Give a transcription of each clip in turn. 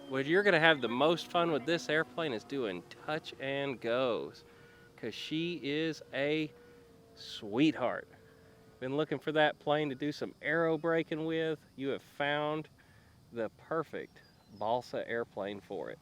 what you're gonna have the most fun with this airplane is doing touch and goes, because she is a sweetheart. Been looking for that plane to do some aero braking with. You have found the perfect balsa airplane for it.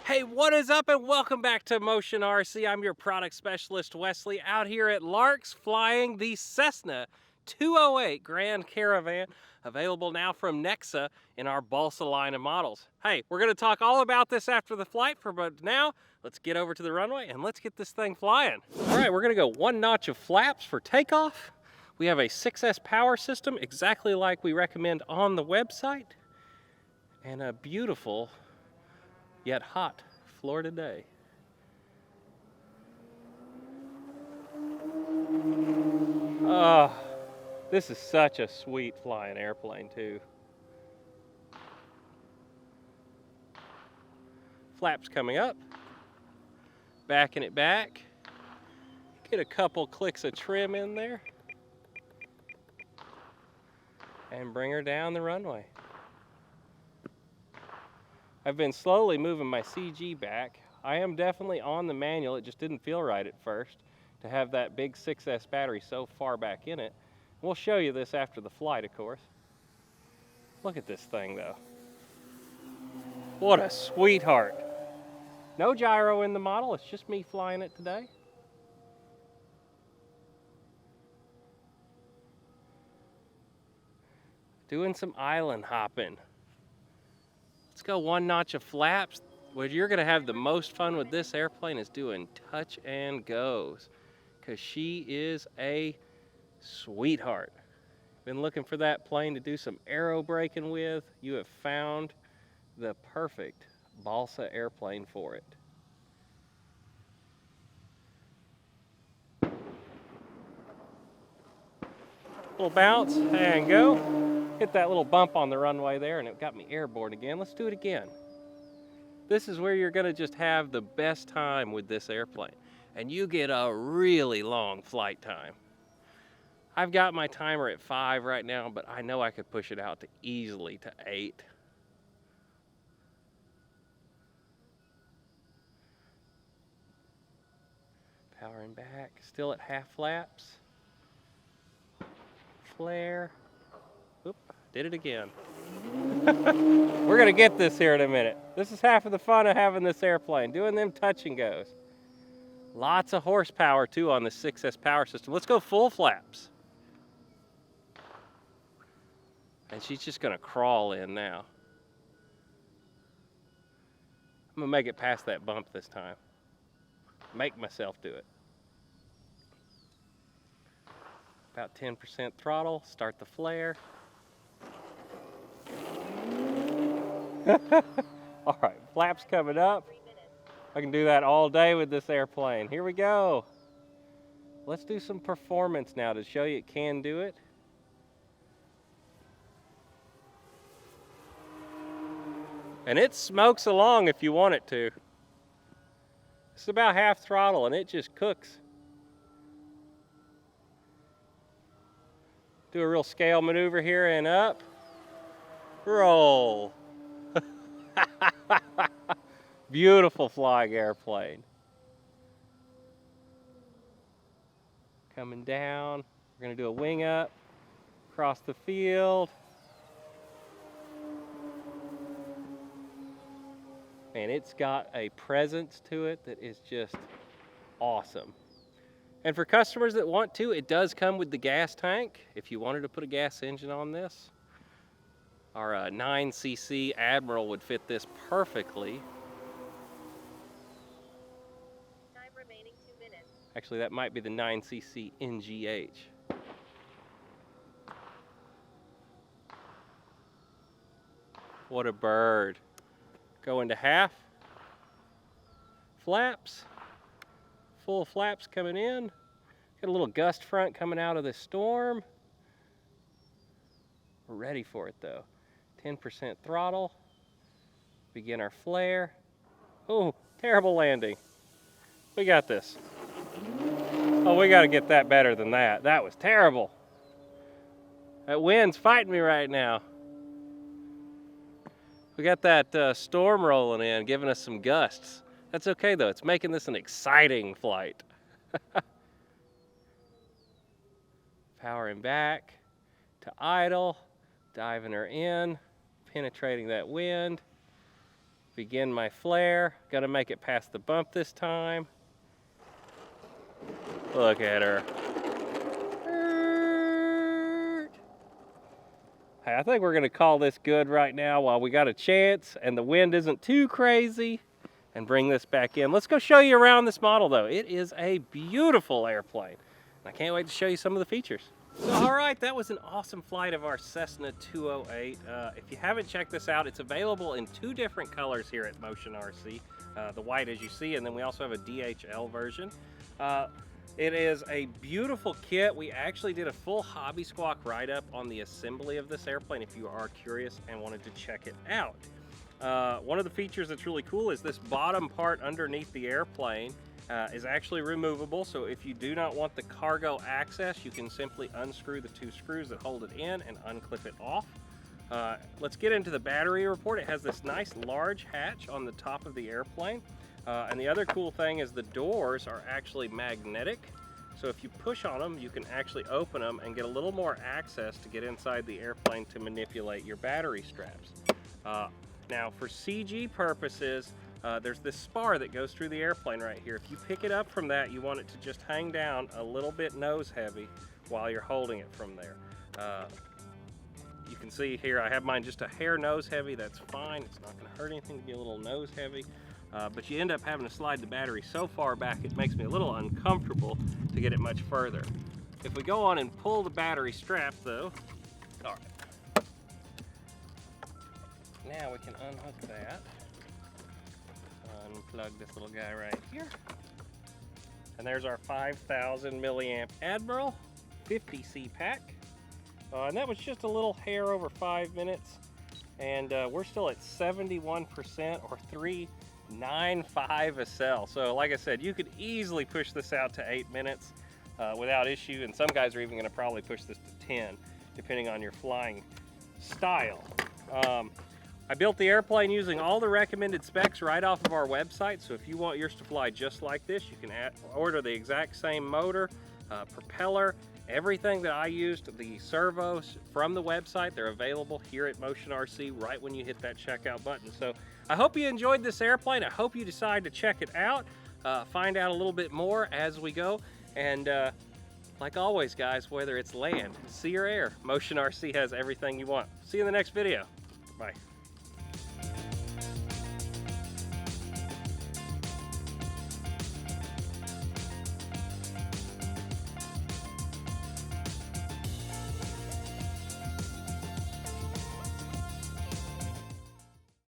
Hey, what is up, and welcome back to Motion RC. I'm your product specialist, Wesley, out here at Lark's flying the Cessna 208 Grand Caravan, available now from Nexa in our balsa line of models. Hey, we're going to talk all about this after the flight, but now let's get over to the runway and let's get this thing flying. All right, we're going to go one notch of flaps for takeoff. We have a 6S power system, exactly like we recommend on the website, and a beautiful yet hot Florida day. Oh, this is such a sweet flying airplane too. Flaps coming up, backing it back, get a couple clicks of trim in there, and bring her down the runway. I've been slowly moving my CG back. I am definitely on the manual. It just didn't feel right at first to have that big 6S battery so far back in it. We'll show you this after the flight, of course. Look at this thing though. What a sweetheart. No gyro in the model, it's just me flying it today. Doing some island hopping. Let's go one notch of flaps. What you're gonna have the most fun with this airplane is doing touch and goes, because she is a sweetheart. Been looking for that plane to do some aero braking with. You have found the perfect balsa airplane for it. Little bounce and go. Hit that little bump on the runway there and it got me airborne again. Let's do it again. This is where you're gonna just have the best time with this airplane, and you get a really long flight time. I've got my timer at 5 right now, but I know I could push it out to easily to 8. Powering back, still at half flaps. Flare. Oop, did it again. We're gonna get this here in a minute. This is half of the fun of having this airplane, doing them touch and goes. Lots of horsepower too on the 6S power system. Let's go full flaps. And she's just gonna crawl in now. I'm gonna make it past that bump this time. Make myself do it. About 10% throttle, start the flare. All right, flaps coming up. I can do that all day with this airplane. Here we go. Let's do some performance now to show you it can do it. And it smokes along if you want it to. It's about half throttle and it just cooks. Do a real scale maneuver here and up. Roll. Beautiful flying airplane. Coming down. We're gonna do a wing up, across the field. And it's got a presence to it that is just awesome. And for customers that want to, it does come with the gas tank. If you wanted to put a gas engine on this, our 9cc Admiral would fit this perfectly. Time remaining 2 minutes. Actually, that might be the 9cc NGH. What a bird. Go into half. Flaps. Full flaps coming in. Got a little gust front coming out of the storm. We're ready for it though. 10% throttle. Begin our flare. Oh, terrible landing. We got this. Oh, we got to get that better than that. That was terrible. That wind's fighting me right now. We got that storm rolling in, giving us some gusts. That's okay though, it's making this an exciting flight. Powering back to idle, diving her in, penetrating that wind. Begin my flare, gonna make it past the bump this time. Look at her. Hey, I think we're gonna call this good right now while we got a chance and the wind isn't too crazy, and bring this back in. Let's go show you around this model though. It is a beautiful airplane. I can't wait to show you some of the features. So, all right, that was an awesome flight of our Cessna 208. If you haven't checked this out, it's available in 2 different colors here at Motion RC. The white as you see, and then we also have a DHL version. It is a beautiful kit. We actually did a full Hobby Squawk write-up on the assembly of this airplane if you are curious and wanted to check it out. One of the features that's really cool is this bottom part underneath the airplane is actually removable. So if you do not want the cargo access, you can simply unscrew the 2 screws that hold it in and unclip it off. Let's get into the battery report. It has this nice large hatch on the top of the airplane. And the other cool thing is the doors are actually magnetic. So if you push on them, you can actually open them and get a little more access to get inside the airplane to manipulate your battery straps. Now for CG purposes, there's this spar that goes through the airplane right here. If you pick it up from that, you want it to just hang down a little bit nose heavy while you're holding it from there. You can see here I have mine just a hair nose heavy. That's fine. It's not going to hurt anything to be a little nose heavy. But you end up having to slide the battery so far back it makes me a little uncomfortable to get it much further. If we go on and pull the battery strap though, all right. Now we can unhook that. Unplug this little guy right here. And there's our 5,000 milliamp Admiral 50C pack. And that was just a little hair over 5 minutes. And we're still at 71% or 395 a cell. So like I said, you could easily push this out to 8 minutes without issue. And some guys are even gonna probably push this to 10, depending on your flying style. I built the airplane using all the recommended specs right off of our website. So if you want yours to fly just like this, you can order the exact same motor, propeller, everything that I used, the servos from the website. They're available here at Motion RC right when you hit that checkout button. So I hope you enjoyed this airplane. I hope you decide to check it out, find out a little bit more as we go. And like always, guys, whether it's land, sea, or air, Motion RC has everything you want. See you in the next video. Bye.